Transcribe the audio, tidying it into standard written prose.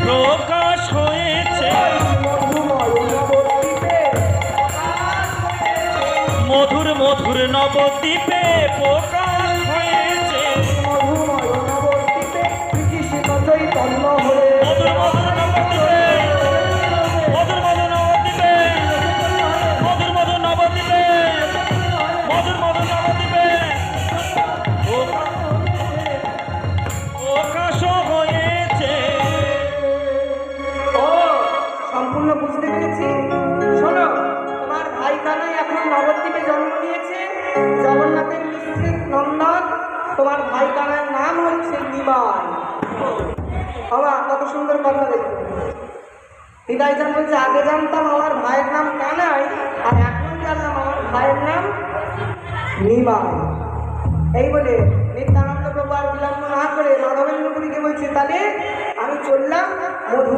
প্রকাশ হয়েছে মধুর মধুর নবদ্বীপে প্রকাশ হয়েছে মধুর মধুর নবদ্বীপে মধুর মধুর নবদ্বীপে মধুর মধুর নবদ্বীপে মধুর মধুর নবদ্বীপে প্রকাশ হয়েছে। ও সম্পূর্ণ বুঝতে পেরেছি। শোনো, তোমার ভাই কানাই এখন নবদ্বীপে জন্ম নিয়েছে, জগন্নাথের মিশ্রিত নন্দন। তোমার ভাই কানার নাম হচ্ছে নিমাই। বাবা কত সুন্দর কথা দেখো। হৃদয়জান বলছে আগে জানতাম আমার ভাইয়ের নাম কানাই, আর এখন জানলাম আমার ভাইয়ের নাম নিমাই। এই বলে নিত্যানন্দ প্রভু আর বিলম্ব না করে মাধবেন্দ্রপুরীকে বলছে তাহলে আমি চললাম মধু